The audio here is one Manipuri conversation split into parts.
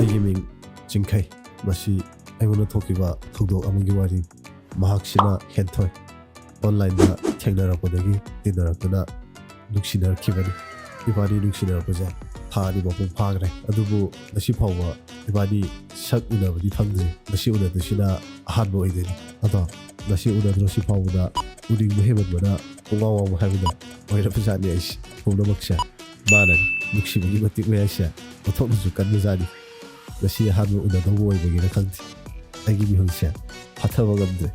ꯑꯩꯒꯤ ꯃꯤꯡ ꯆꯤꯡꯈꯩ ꯃꯁꯤ ꯑꯩꯉꯣꯟꯗ ꯊꯣꯛꯈꯤꯕ ꯊꯧꯗꯣꯛ ꯑꯃꯒꯤ ꯋꯥꯔꯤ ꯃꯍꯥꯛꯁꯤꯅ ꯍꯦꯟꯊꯣꯏ ꯑꯣꯟꯂꯥꯏꯟꯗ ꯊꯦꯡꯅꯔꯛꯄꯗꯒꯤ ꯇꯤꯟꯅꯔꯛꯇꯨꯅ ꯅꯨꯡꯁꯤꯅꯔꯛꯈꯤꯕꯅꯤ ꯏꯕꯥꯅꯤ ꯅꯨꯡꯁꯤꯅꯔꯛꯄꯁꯦ ꯊꯥ ꯑꯅꯤ ꯃꯄꯨꯡ ꯐꯥꯈ꯭ꯔꯦ ꯑꯗꯨꯕꯨ ꯉꯁꯤ ꯐꯥꯎꯕ ꯏꯕꯥꯅꯤ ꯁꯛ ꯎꯅꯕꯗꯤ ꯐꯪꯗ꯭ꯔꯤ ꯉꯁꯤ ꯎꯅꯗꯣꯏꯁꯤꯅ ꯑꯍꯥꯟꯕ ꯑꯣꯏꯗꯣꯏꯅꯤ ꯑꯗꯣ ꯉꯁꯤ ꯎꯅꯗ꯭ꯔꯁꯤ ꯐꯥꯎꯕꯗ ꯎꯅꯤꯡꯕ ꯍꯦꯟꯃꯟꯕꯅ ꯄꯨꯡꯉꯥꯎ ꯉꯥꯎꯕ ꯍꯥꯏꯕꯗꯣ ꯑꯣꯏꯔꯕꯖꯥꯠꯅꯤ ꯑꯩꯁꯦ ꯄꯨꯝꯅꯃꯛꯁꯦ ꯃꯥꯅ ꯅꯨꯡꯁꯤꯕꯒꯤ ꯃꯇꯤꯛ ꯃꯌꯥꯏꯁꯦ ꯑꯣꯟꯊꯣꯛꯅꯁꯨ ꯀꯟꯕꯖꯥꯠꯅꯤ ꯉꯁꯤ ꯑꯍꯥꯟꯕ ꯎꯅꯗꯧꯕ ꯑꯣꯏꯕꯒꯤꯔ ꯈꯪꯗꯦ ꯑꯩꯒꯤ ꯃꯤꯍꯨꯜꯁꯦ ꯐꯥꯊꯕ ꯉꯝꯗ꯭ꯔꯦ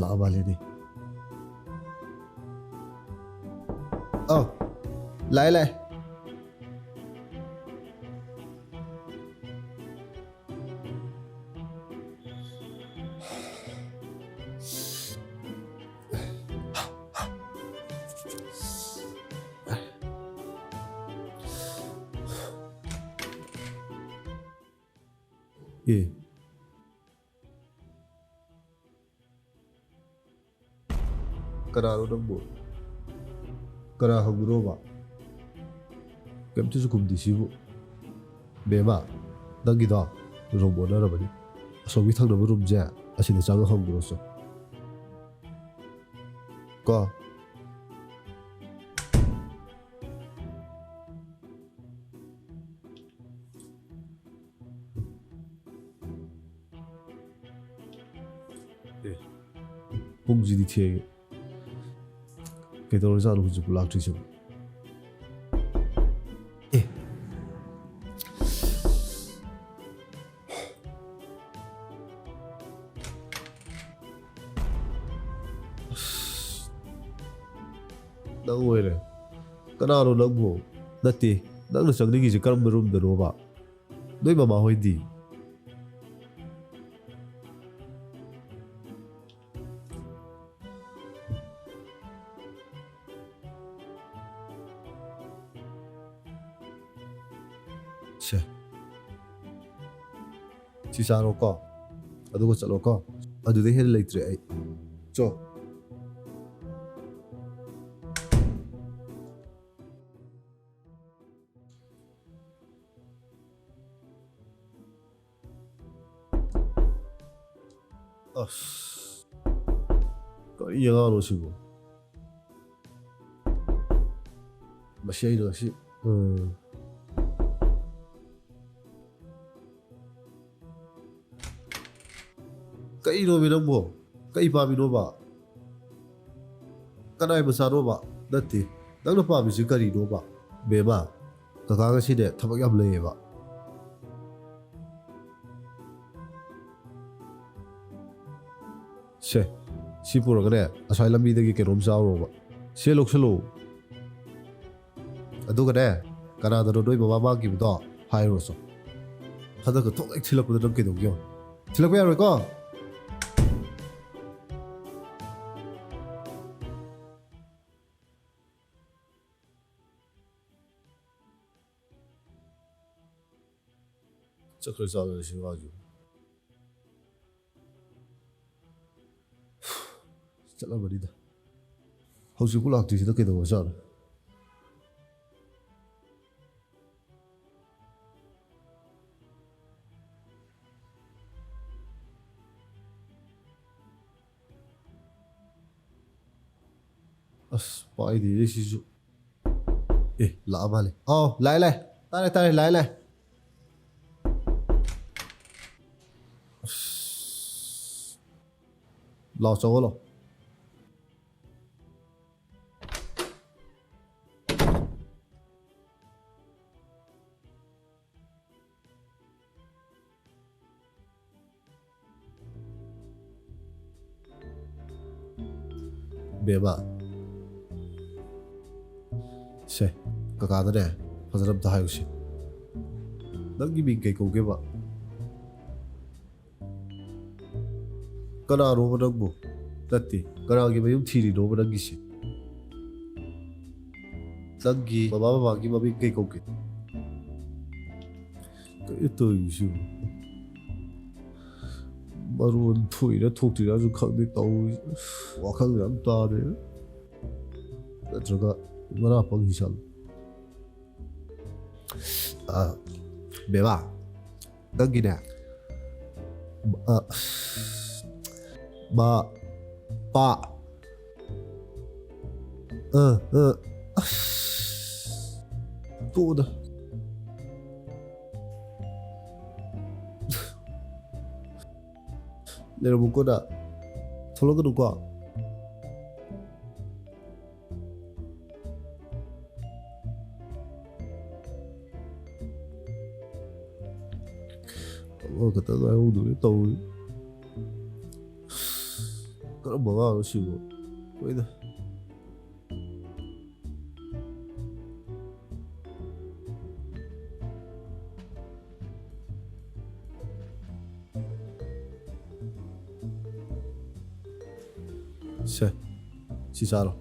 ꯂꯥꯛꯑ ꯃꯥꯜꯂꯦꯅꯦ ꯂꯥꯛꯑꯦ ꯂꯥꯛꯑꯦ ꯀꯅꯥꯅꯣ ꯅꯪꯕꯨ ꯀꯅꯥ ꯍꯪꯕꯅꯣꯕ ꯀꯩꯝꯇꯁꯨ ꯈꯨꯝꯗꯦ ꯁꯤꯕꯨ ꯕꯦꯝꯃ ꯅꯪꯒꯤꯗꯣ ꯔꯨꯝ ꯑꯣꯟꯅꯔꯕꯅꯤ ꯑꯁꯣꯝꯒꯤ ꯊꯪꯅꯕ ꯔꯨꯝꯁꯦ ꯑꯁꯤꯗ ꯆꯪꯉ ꯍꯪꯕ꯭ꯔꯣꯁꯨ ꯀꯣ ꯄꯨꯡꯁꯤꯗꯤ ꯊꯦꯡꯉꯦ ꯀꯩꯗꯧꯔꯖꯥꯠꯅꯣ ꯍꯧꯖꯤꯛꯄꯨ ꯂꯥꯛꯇ꯭ꯔꯤꯁꯤꯕꯨ ꯅꯪ ꯑꯣꯏꯔꯦ ꯀꯅꯥꯅꯣ ꯅꯪꯕꯨ ꯅꯠꯇꯦ ꯅꯪꯅ ꯆꯪꯅꯤꯡꯉꯤꯁꯦ ꯀꯔꯝꯕ ꯔꯨꯝꯗꯅꯣꯕ ꯅꯣꯏ ꯃꯃꯥ ꯍꯣꯏꯗꯤ ꯁꯦ ꯁꯤ ꯆꯥꯔꯣꯀꯣ ꯑꯗꯨꯒ ꯆꯠꯂꯣꯀꯣ ꯑꯗꯨꯗ ꯍꯦꯟꯅ ꯂꯩꯇ꯭ꯔꯦ ꯑꯩ ꯆꯣ ꯑꯁ ꯀꯔꯤ ꯑꯉꯥꯡꯅꯣ ꯁꯤꯕꯨ ꯃꯁꯤ ꯑꯩꯅ ꯉꯁꯤ ꯀꯩꯅꯣꯃꯤ ꯅꯪꯕꯣ ꯀꯩ ꯄꯥꯝꯃꯤꯅꯣꯕ ꯀꯅꯥꯏ ꯃꯆꯥꯅꯣꯕ ꯅꯠꯇꯦ ꯅꯪꯅ ꯄꯥꯝꯃꯤꯁꯤ ꯀꯔꯤꯅꯣꯕ ꯕꯦꯝꯃ ꯀꯀꯥ ꯉꯁꯤꯅꯦ ꯊꯕꯛ ꯌꯥꯝ ꯂꯩꯌꯦꯕ ꯁꯦ ꯁꯤ ꯄꯨꯔꯒꯅꯦ ꯑꯁ꯭ꯋꯥꯏ ꯂꯝꯕꯤꯗꯒꯤ ꯀꯩꯅꯣꯝ ꯆꯥꯎꯔꯣꯕ ꯁꯦ ꯂꯧꯁꯜꯂꯨ ꯑꯗꯨꯒꯅꯦ ꯀꯅꯥꯗꯅꯣ ꯅꯣꯏ ꯃꯃꯥ ꯃꯥꯡꯈꯤꯕꯗꯣ ꯍꯥꯏꯔꯨꯔꯁꯨ ꯍꯟꯗꯛꯀ ꯊꯣꯛ ꯍꯦꯛ ꯊꯤꯜꯂꯛꯄꯗ ꯅꯪ ꯀꯩꯗꯧꯒꯦ ꯊꯤꯜꯂꯛꯄ ꯌꯥꯔꯣꯏꯀꯣ ꯆꯠꯈ꯭ꯔ ꯆꯥꯂ ꯁꯤ ꯋꯥꯁꯨ ꯆꯠꯂꯕꯅꯤꯗ ꯍꯧꯖꯤꯛꯄꯨ ꯂꯥꯛꯇ꯭ꯔꯤꯁꯤꯗ ꯀꯩꯗꯧꯕ ꯖꯥꯠꯅꯣ ꯑꯁ ꯄꯥꯏꯗꯦ ꯁꯤꯁꯨ ꯂꯥꯛꯑ ꯃꯥꯜꯂꯦ ꯂꯥꯛꯑꯦ ꯂꯥꯛꯑꯦ ꯇꯥꯔꯦ ꯇꯥꯔꯦ ꯂꯥꯛꯑꯦ ꯂꯥꯛꯑꯦ ꯂꯥꯎ ꯆꯪꯉꯣ ꯂꯥꯎ ꯕꯦꯕꯥ ꯁꯦ ꯀꯀꯥꯗꯅꯦ ꯐꯖꯅ ꯑꯝꯇ ꯍꯥꯏꯌꯨꯁꯤ ꯅꯪꯒꯤ ꯃꯤꯡ ꯀꯩ ꯀꯧꯒꯦꯕ ꯀꯅꯥꯅꯣꯕ ꯅꯪꯕꯨ ꯅꯠꯇꯦ ꯀꯅꯥꯒꯤ ꯃꯌꯨꯝ ꯊꯤꯔꯤꯅꯣꯕ ꯅꯪꯒꯤꯁꯤ ꯅꯪꯒꯤ ꯃꯃꯥ ꯕꯕꯥꯒꯤ ꯃꯃꯤꯡ ꯀꯩ ꯀꯧꯒꯦ ꯀꯩ ꯇꯧꯔꯤꯁꯤꯕꯨ ꯃꯔꯣꯟ ꯊꯣꯛꯏꯔꯥ ꯊꯣꯛꯇ꯭ꯔꯤꯔꯥꯁꯨ ꯈꯪꯗꯦ ꯇꯧꯔꯤ ꯋꯥꯈꯜ ꯌꯥꯝ ꯇꯥꯗꯦ ꯅꯠꯇ꯭ꯔꯒ ꯃꯔꯥ ꯄꯪꯉꯤ ꯆꯠꯂꯨ ꯕꯦꯕꯥ ꯅꯪꯒꯤꯅꯦ ꯃꯥ ꯄꯥ ꯇꯣꯛꯑꯣꯗ ꯂꯩꯔꯝꯃꯨꯀꯣꯅ ꯊꯣꯛꯂꯛꯀꯅꯨꯀꯣ ꯈꯛꯇ ꯉꯥꯏꯍꯧꯗꯣꯏ ꯇꯧꯔꯤ ꯀꯔꯝꯕ ꯑꯉꯥꯡꯅꯣ ꯁꯤꯕꯨ ꯍꯣꯏꯗ ꯁꯦ ꯁꯤ ꯆꯥꯔꯣ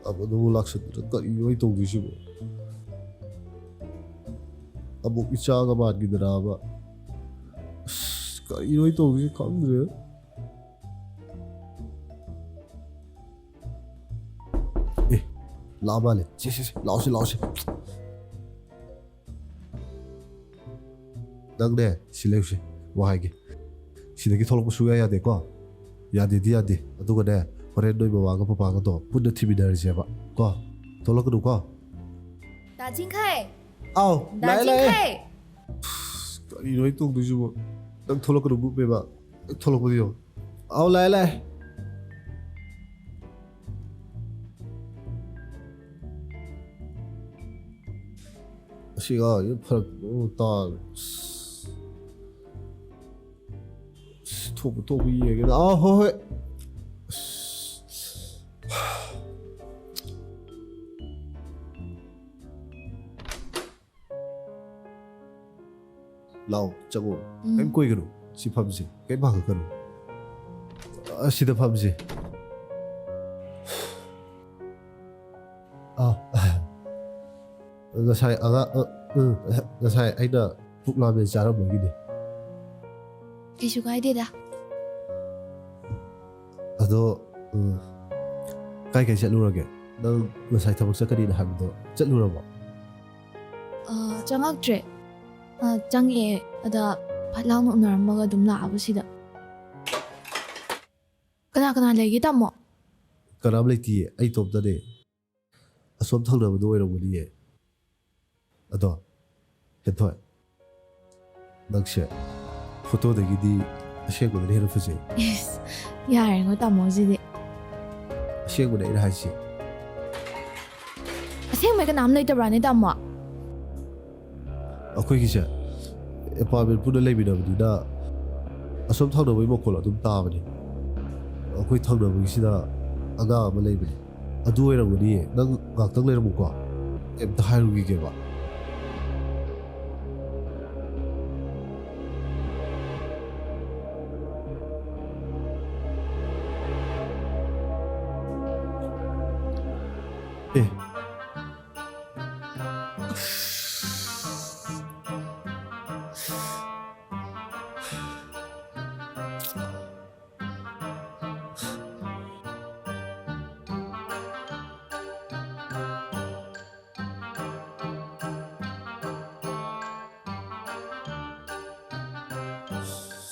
ꯑꯃꯗꯨꯕꯨ ꯂꯥꯛꯁꯟꯗꯅ ꯀꯔꯤꯅꯣ ꯑꯩ ꯇꯧꯗꯣꯏꯁꯤꯕꯨ ꯑꯃꯨꯛ ꯏꯆꯥꯒ ꯃꯥꯟꯈꯤꯗꯅꯕ ꯀꯔꯤꯅꯣ ꯑꯩ ꯇꯧꯗꯣꯏꯁꯤ ꯈꯪꯗ꯭ꯔꯦ ꯑꯦ ꯂꯥꯛꯑ ꯃꯥꯜꯂꯦ ꯁꯤ ꯂꯥꯛꯑꯣꯁꯤ ꯂꯥꯛꯑꯣꯁꯤ ꯅꯪꯅꯦ ꯁꯤ ꯂꯩꯌꯨꯁꯦ ꯋꯥ ꯍꯥꯏꯒꯦ ꯁꯤꯗꯒꯤ ꯊꯣꯛꯂꯛꯄ ꯁꯨꯡꯌꯥ ꯌꯥꯗꯦꯀꯣ ꯌꯥꯗꯦꯗꯤ ꯌꯥꯗꯦ ꯑꯗꯨꯒꯅꯦ ꯍꯣꯔꯦꯟ ꯅꯣꯏ ꯃꯃꯥꯒ ꯄꯄꯥꯒꯗꯣ ꯄꯨꯟꯅ ꯊꯤꯃꯤꯟꯅꯔꯁꯦꯕ ꯀꯣ ꯊꯣꯛꯂꯛꯀꯅꯨꯀꯣ ꯗꯥꯖꯤꯡꯈꯩ ꯑꯥꯎ ꯂꯥꯛꯑꯦ ꯂꯥꯛꯑꯦ ꯗꯥꯖꯤꯡꯈꯩ ꯀꯔꯤꯅꯣ ꯑꯩ ꯇꯧꯗꯣꯏꯁꯤꯕꯣ ꯅꯪ ꯊꯣꯛꯂꯛꯀꯅꯨ ꯕꯦꯕꯥ ꯊꯣꯛꯂꯛꯄꯗꯤ ꯌꯦꯡꯉꯣ ꯑꯥꯎ ꯂꯥꯛꯑꯦ ꯂꯥꯛꯑꯦ ꯑꯁꯤꯒ ꯐꯔꯛ ꯇꯥ ꯊꯣꯛꯄ ꯌꯦꯡꯒꯦꯗ ꯍꯣꯏ ꯍꯣꯏ ꯂꯥꯛꯑꯣ ꯆꯪꯉꯣ ꯀꯩꯝ ꯀꯣꯏꯒꯅꯨ ꯁꯤ ꯐꯝꯁꯤ ꯀꯩꯝ ꯍꯥꯡꯉꯛꯀꯅꯨ ꯑꯁꯤꯗ ꯐꯝꯁꯤ ꯉꯁꯥꯏ ꯉꯁꯥꯏ ꯑꯩꯅ ꯄꯨꯛ ꯂꯥꯝꯃꯦ ꯆꯥꯔꯝꯕꯒꯤꯅꯦ ꯀꯩꯁꯨ ꯀꯥꯏꯗꯦꯗ ꯑꯗꯣ ꯀꯥꯏ ꯆꯠꯂꯨꯔꯒꯦ ꯅꯪ ꯉꯁꯥꯏ ꯊꯕꯛ ꯆꯠꯀꯅꯤꯅ ꯍꯥꯏꯕꯗꯣ ꯆꯠꯂꯨꯔꯕꯣ ꯆꯪꯉꯛꯇ꯭ꯔꯦ ꯆꯪꯉꯛꯑꯦ ꯑꯗ ꯐꯠ ꯂꯥꯎꯅ ꯎꯅꯔꯝꯃꯒ ꯑꯗꯨꯝ ꯂꯥꯛꯑꯕ ꯁꯤꯗ ꯀꯅꯥ ꯂꯩꯒꯦ ꯇꯥꯃꯣ ꯀꯅꯥꯝ ꯂꯩꯇꯤꯌꯦ ꯑꯩ ꯏꯇꯣꯝꯇꯅꯦ ꯑꯁꯣꯝ ꯊꯪꯅꯕꯗꯣ ꯑꯣꯏꯔꯝꯒꯅꯤꯌꯦ ꯑꯗꯣ ꯍꯦꯟꯊꯣꯏ ꯅꯪꯁꯦ ꯐꯣꯇꯣꯗꯒꯤꯗꯤ ꯑꯁꯦꯡꯕꯗꯅ ꯍꯦꯟꯅ ꯐꯖꯩ ꯏꯁ ꯌꯥꯔꯦꯉꯣ ꯇꯥꯃꯣꯁꯤꯗꯤ ꯑꯁꯦꯡꯕꯅꯦ ꯑꯩꯅ ꯍꯥꯏꯁꯤ ꯑꯁꯦꯡꯕꯩ ꯀꯅꯥꯝ ꯂꯩꯇꯕ꯭ꯔꯥꯅꯦ ꯇꯥꯃꯣ ꯑꯩꯈꯣꯏꯒꯤꯁꯦ ꯑꯦꯄꯥꯔꯠꯃꯦꯟ ꯄꯨꯟꯅ ꯂꯩꯃꯤꯟꯅꯕꯅꯤꯅ ꯑꯁꯣꯝ ꯊꯪꯅꯕꯒꯤ ꯃꯈꯣꯜ ꯑꯗꯨꯝ ꯇꯥꯕꯅꯤ ꯑꯩꯈꯣꯏ ꯊꯪꯅꯕꯒꯤꯁꯤꯗ ꯑꯉꯥꯡ ꯑꯃ ꯂꯩꯕꯅꯤ ꯑꯗꯨ ꯑꯣꯏꯔꯝꯒꯅꯤꯌꯦ ꯅꯪ ꯉꯥꯛꯇꯪ ꯂꯩꯔꯝꯃꯨꯀꯣ ꯑꯝꯇ ꯍꯥꯏꯔꯨꯈꯤꯒꯦꯕ ꯑꯦ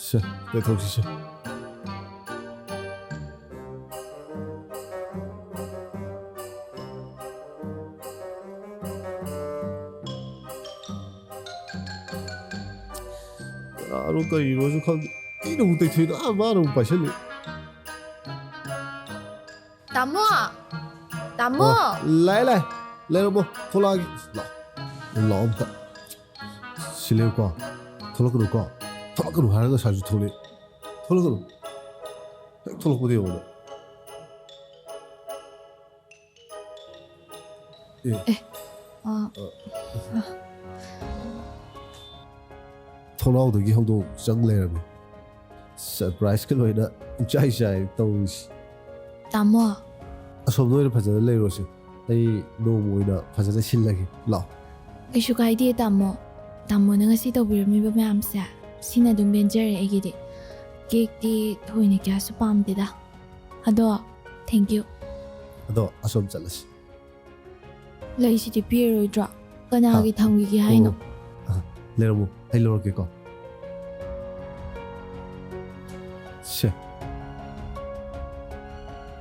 ꯁꯦ ꯂꯩꯊꯣꯛꯁꯤꯁꯦ ꯀꯅꯥꯅꯣ ꯀꯔꯤꯅꯣꯁꯨ ꯈꯪꯗꯦ ꯑꯩꯅ ꯑꯃꯨꯛ ꯇꯩꯊꯣꯏꯗ ꯃꯥꯅ ꯑꯃꯨꯛ ꯄꯥꯏꯁꯜꯂꯤ ꯇꯥꯃꯣ ꯇꯥꯃꯣ ꯂꯥꯛꯑꯦ ꯂꯩꯔꯝꯃꯣ ꯊꯣꯛꯂꯛꯑꯒꯦ ꯂꯥꯛꯑꯣ ꯑꯝꯇ ꯁꯤ ꯂꯩꯌꯨꯀꯣ ꯊꯣꯛꯂꯛꯀꯅꯨꯀꯣ ꯊꯣꯛꯂꯛꯀꯅꯨ ꯍꯥꯏꯔꯒ ꯉꯁꯥꯏꯁꯨ ꯊꯣꯛꯂꯛꯑꯦ ꯊꯣꯛꯂꯛꯀꯅꯨ ꯍꯦꯛ ꯊꯣꯛꯂꯛꯄꯗ ꯌꯦꯡꯉꯣꯅ ꯊꯣꯡꯅꯥꯎꯗꯒꯤ ꯍꯧꯗꯣꯡ ꯆꯪ ꯂꯩꯔꯝꯃꯤ ꯁꯔꯄ꯭ꯔꯥꯏꯖꯀ ꯂꯣꯏꯅ ꯄꯨꯡꯆꯥꯏ ꯆꯥꯏ ꯇꯧꯔꯤꯁꯤ ꯇꯥꯃꯣ ꯑꯁꯣꯝꯗ ꯑꯣꯏꯅ ꯐꯖꯅ ꯂꯩꯔꯣꯁꯤ ꯑꯩ ꯅꯣꯡꯃ ꯑꯣꯏꯅ ꯐꯖꯅ ꯁꯤꯜꯂꯒꯦ ꯂꯥꯛꯑꯣ ꯀꯩꯁꯨ ꯀꯥꯏꯗꯦ ꯇꯥꯃꯣ ꯇꯥꯃꯣꯅ ꯉꯁꯤ ꯇꯧꯕꯤꯔꯝꯃꯤꯕ ꯃꯌꯥꯝꯁꯦ ꯁꯤꯅ ꯑꯗꯨꯝ ꯄꯦꯟꯖꯔꯦ ꯑꯩꯒꯤꯗꯤ ꯀꯦꯛꯇꯤ ꯊꯣꯏꯅ ꯀꯌꯥꯁꯨ ꯄꯥꯝꯗꯦꯗ ꯑꯗꯣ ꯊꯦꯡꯛ ꯌꯨ ꯑꯗꯣ ꯑꯁꯣꯝ ꯆꯠꯂꯁꯤ ꯂꯩꯁꯤꯗꯤ ꯄꯤꯔꯔꯣꯏꯗ꯭ꯔꯣ ꯀꯅꯥꯒꯤ ꯊꯝꯈꯤꯒꯦ ꯍꯥꯏꯅꯣ ꯂꯩꯔꯝꯃꯨ ꯑꯩ ꯂꯧꯔꯛꯀꯦꯀꯣ ꯁꯦ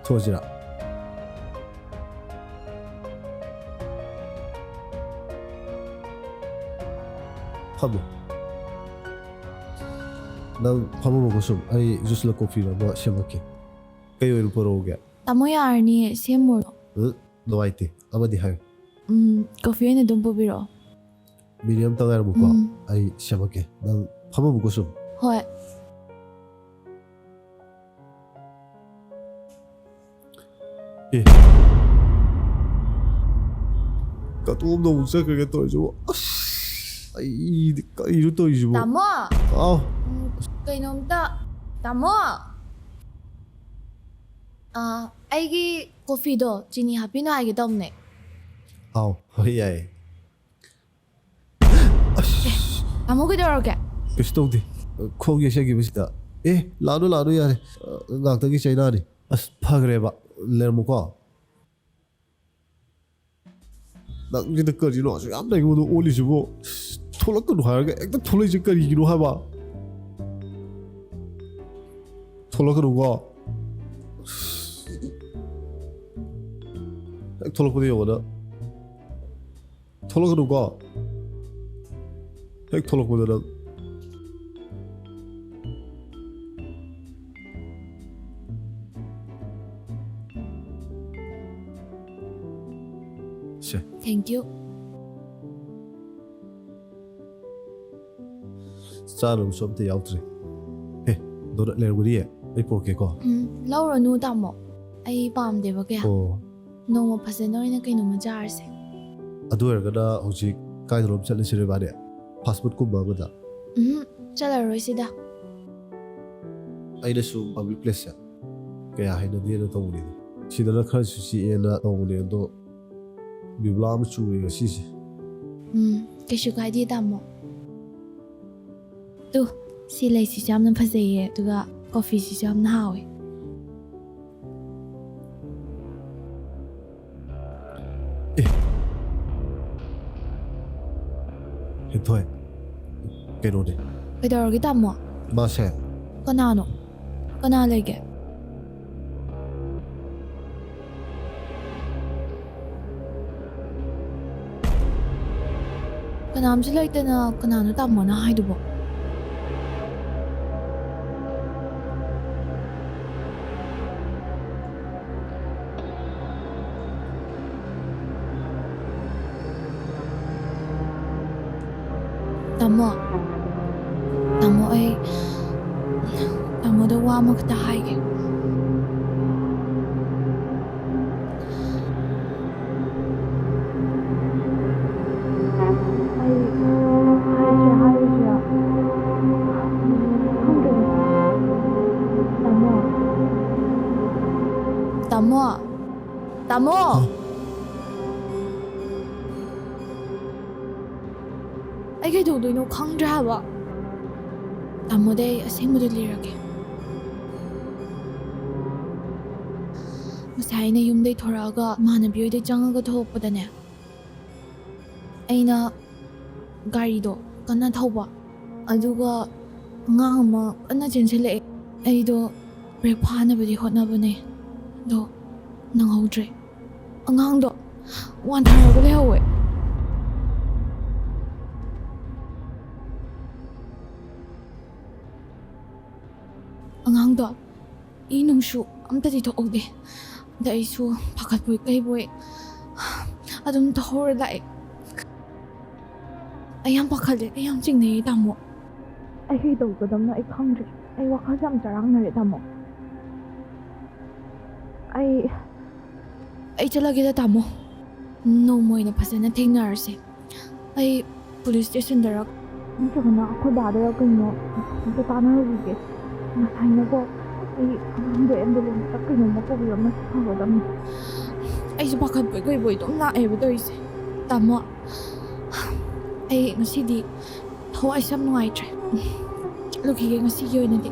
ꯊꯣꯛꯑꯁꯤꯔꯥ ꯐꯝꯃꯨ ꯅꯪ ꯐꯝꯃꯝꯃꯒ ꯁꯨꯝ ꯑꯩ ꯖꯨꯁꯂ ꯀꯣꯐꯤꯔ ꯑꯃ ꯁꯦꯝꯃꯛꯀꯦ ꯀꯩ ꯑꯣꯏꯅ ꯄꯨꯔꯛꯎꯒꯦ ꯇꯥꯃꯣ ꯌꯥꯔꯅꯤ ꯁꯦꯝꯃꯨꯔꯣ ꯅꯨꯡꯉꯥꯏꯇꯦ ꯑꯃꯗꯤ ꯍꯥꯏꯌꯨ ꯀꯣꯐꯤ ꯑꯣꯏꯅ ꯑꯗꯨꯝ ꯄꯨꯕꯤꯔꯛꯑꯣ ꯃꯤꯅꯤꯠ ꯑꯝꯇ ꯉꯥꯏꯔꯝꯃꯨꯀꯣ ꯑꯩ ꯁꯦꯝꯃꯛꯀꯦ ꯅꯪ ꯐꯝꯃꯝꯃꯨꯀꯣ ꯁꯨꯝ ꯍꯣꯏ ꯑꯦ ꯀꯇꯣꯝꯗ ꯑꯃꯨꯛ ꯆꯠꯈ꯭ꯔꯒꯦ ꯇꯧꯔꯤꯁꯤꯕꯨ ꯑꯁ ꯑꯩꯗꯤ ꯀꯔꯤꯅꯣ ꯇꯧꯔꯤꯁꯤꯕꯨ ꯇꯥꯃꯣ ꯑꯥꯎ ꯀꯩꯅꯣꯝꯇ ꯇꯥꯃꯣ ꯑꯩꯒꯤ ꯀꯣꯐꯤꯗꯣ ꯆꯤꯅꯤ ꯍꯥꯞꯄꯤꯅꯣ ꯍꯥꯏꯒꯦ ꯇꯧꯕꯅꯦ ꯑꯥꯎ ꯍꯣꯏ ꯌꯥꯏꯌꯦ ꯇꯥꯃꯣ ꯀꯩꯗꯧꯔꯒꯦ ꯀꯩꯁꯨ ꯇꯧꯗꯦ ꯈꯣꯡ ꯌꯩꯁꯟꯈꯤꯕꯁꯤꯗ ꯂꯥꯛꯅꯨ ꯂꯥꯛꯅꯨ ꯌꯥꯔꯦ ꯉꯥꯛꯇꯪꯒꯤ ꯆꯩꯅꯥꯅꯤ ꯑꯁ ꯐꯈ꯭ꯔꯦꯕ ꯂꯩꯔꯝꯃꯨꯀꯣ ꯅꯪꯁꯤꯅ ꯀꯔꯤꯅꯣ ꯑꯁꯨꯛ ꯌꯥꯝꯅ ꯑꯩꯉꯣꯟꯗ ꯑꯣꯜꯂꯤꯁꯤꯕꯨ ꯊꯣꯛꯂꯛꯀꯅꯨ ꯍꯥꯏꯔꯒ ꯍꯦꯛꯇ ꯊꯣꯛꯂꯛꯏꯁꯦ ꯀꯔꯤꯒꯤꯅꯣ ꯍꯥꯏꯕ ꯊꯣꯛꯂꯛꯀꯅꯨꯀꯣ ꯍꯦꯛ ꯊꯣꯛꯂꯛꯄꯗ ꯌꯦꯡꯉꯣꯅ ꯊꯣꯛꯂꯛꯀꯅꯨꯀꯣ ꯍꯦꯛ ꯊꯣꯛꯂꯛꯄꯗ ꯅꯪ ꯁꯦ ꯊꯦꯡꯛ ꯌꯨ ꯆꯥꯅꯕꯁꯨ ꯑꯝꯇ ꯌꯥꯎꯗ꯭ꯔꯦ ꯗꯣꯅꯠ ꯂꯩꯔꯝꯒꯅꯤꯌꯦ ꯑꯩ ꯄꯨꯔꯛꯀꯦꯀꯣ ꯂꯧꯔꯅꯨ ꯇꯥꯃꯣ ꯑꯩ ꯄꯥꯝꯗꯦꯕ ꯀꯌꯥ ꯑꯣ ꯅꯣꯡꯃ ꯐꯖꯅ ꯑꯣꯏꯅ ꯀꯩꯅꯣꯝꯃ ꯆꯥꯔꯁꯦ ꯑꯗꯨ ꯑꯣꯏꯔꯒꯅ ꯍꯧꯖꯤꯛ ꯀꯥꯏꯗꯅꯣꯝ ꯆꯠꯂꯁꯤꯔꯦ ꯏꯕꯥꯅꯤ ꯐꯥꯁ ꯐꯨꯗꯀꯨꯝꯕ ꯑꯃꯗ ꯆꯠꯂꯔꯣꯏ ꯁꯤꯗ ꯑꯩꯅꯁꯨ ꯄꯥꯕ꯭ꯂꯤꯛ ꯄ꯭ꯂꯦꯁꯁꯦ ꯀꯌꯥ ꯍꯩꯅꯗꯦꯅ ꯇꯧꯕꯅꯤꯗ ꯁꯤꯗꯅ ꯈꯔꯁꯨ ꯆꯤꯛꯑꯦꯅ ꯇꯧꯕꯅꯦ ꯑꯗꯣ ꯕꯤꯕꯨꯂꯥ ꯑꯃ ꯆꯨꯔꯦ ꯉꯁꯤꯁꯦ ꯀꯩꯁꯨ ꯀꯥꯏꯗꯦ ꯇꯥꯃꯣ ꯇꯨ ꯁꯤ ꯂꯩꯁꯤꯁꯨ ꯌꯥꯝꯅ ꯐꯖꯩꯌꯦ ꯑꯗꯨꯒ ꯀꯣꯐꯤꯁꯤꯁꯨ ꯌꯥꯝꯅ ꯍꯥꯎꯋꯦ ꯍꯦꯟꯊꯣꯏ ꯀꯩꯅꯣꯅꯦ ꯀꯩꯗꯧꯔꯒꯦ ꯇꯥꯃꯣ ꯃꯥꯁꯦ ꯀꯅꯥꯅꯣ ꯀꯅꯥ ꯂꯩꯒꯦ ꯀꯅꯥꯝꯁꯨ ꯂꯩꯇꯅ ꯀꯅꯥꯅꯣ ꯇꯥꯃꯣꯅ ꯍꯥꯏꯗꯨꯕꯣ ꯇꯥꯃꯣ ꯑꯩ ꯇꯥꯃꯣꯗ ꯋꯥ ꯑꯃꯈꯛꯇ ꯍꯥꯏꯒꯦ ꯇꯥꯃꯣ ꯑꯩ ꯀꯩꯗꯧꯗꯣꯏꯅꯣ ꯈꯪꯗ꯭ꯔꯦ ꯍꯥꯏꯕ ꯇꯥꯃꯣꯗ ꯑꯩ ꯑꯁꯦꯡꯕꯗꯣ ꯂꯤꯔꯒꯦ ꯉꯁꯥꯏ ꯑꯩꯅ ꯌꯨꯝꯗꯩ ꯊꯣꯔꯛꯑꯒ ꯏꯃꯥꯟꯅꯕꯤ ꯍꯣꯏꯗꯩ ꯆꯪꯉꯒ ꯊꯣꯛꯄꯗꯅꯦ ꯑꯩꯅ ꯒꯥꯔꯤꯗꯣ ꯀꯟꯅ ꯊꯧꯕ ꯑꯗꯨꯒ ꯑꯉꯥꯡ ꯑꯃ ꯀꯟꯅ ꯆꯦꯟꯁꯤꯜꯂꯛꯑꯦ ꯑꯩꯗꯣ ꯕ꯭ꯔꯦꯛ ꯐꯥꯅꯕꯗꯤ ꯍꯣꯠꯅꯕꯅꯦ ꯑꯗꯣ ꯅꯪꯍꯧꯗ꯭ꯔꯦ ꯑꯉꯥꯡꯗꯣ ꯋꯥꯟꯊꯔꯒ ꯂꯩꯍꯧꯋꯦ ꯑꯉꯥꯡꯗꯣ ꯏ ꯅꯨꯡꯁꯨ ꯑꯝꯇꯗꯤ ꯊꯣꯛꯍꯧꯗꯦ ꯑꯗ ꯑꯩꯁꯨ ꯄꯥꯈꯠꯄꯣꯏ ꯀꯩꯕꯣꯏ ꯑꯗꯨꯝ ꯊꯧꯔ ꯂꯥꯛꯑꯦ ꯑꯩ ꯌꯥꯝ ꯄꯥꯈꯠꯂꯦ ꯑꯩ ꯌꯥꯝ ꯆꯤꯡꯅꯩꯌꯦ ꯇꯥꯃꯣ ꯑꯩ ꯀꯩ ꯇꯧꯒꯗꯕꯅꯣ ꯑꯩ ꯈꯪꯗ꯭ꯔꯦ ꯑꯩ ꯋꯥꯈꯜꯁꯦ ꯌꯥꯝ ꯆꯔꯥꯡꯅꯔꯦ ꯇꯥꯃꯣ ꯑꯩ ꯆꯠꯂꯒꯦꯗ ꯇꯥꯃꯣ ꯅꯣꯡꯃ ꯑꯣꯏꯅ ꯐꯖꯅ ꯊꯦꯡꯅꯔꯁꯦ ꯑꯩ ꯄꯨꯂꯤꯁ ꯁ꯭ꯇꯦꯁꯟꯗꯔ ꯅꯠꯇ꯭ꯔꯒꯅ ꯑꯩꯈꯣꯏ ꯕꯥꯗꯔ ꯀꯩꯅꯣ ꯑꯝꯇ ꯇꯥꯟꯅꯔꯨꯒꯤꯒꯦ ꯉꯁꯥꯏꯅꯀꯣ ꯑꯩ ꯑꯉꯥꯡꯗꯣ ꯑꯦꯝꯕꯨꯂꯦꯟꯁꯇ ꯀꯩꯅꯣꯝꯃ ꯄꯨꯕꯤꯔꯝꯃꯁꯨ ꯐꯒꯗꯝꯅꯤ ꯑꯩꯁꯨ ꯄꯥꯈꯠꯄꯣꯏ ꯀꯩꯕꯣꯏ ꯑꯗꯨꯝ ꯂꯥꯛꯑꯦꯕ ꯇꯧꯔꯤꯁꯦ ꯇꯥꯃꯣ ꯑꯩ ꯉꯁꯤꯗꯤ ꯊꯋꯥꯏꯁꯨ ꯌꯥꯝ ꯅꯨꯡꯉꯥꯏꯇ꯭ꯔꯦ ꯆꯠꯂꯨꯈꯤꯒꯦ ꯉꯁꯤꯒꯤ ꯑꯣꯏꯅꯗꯤ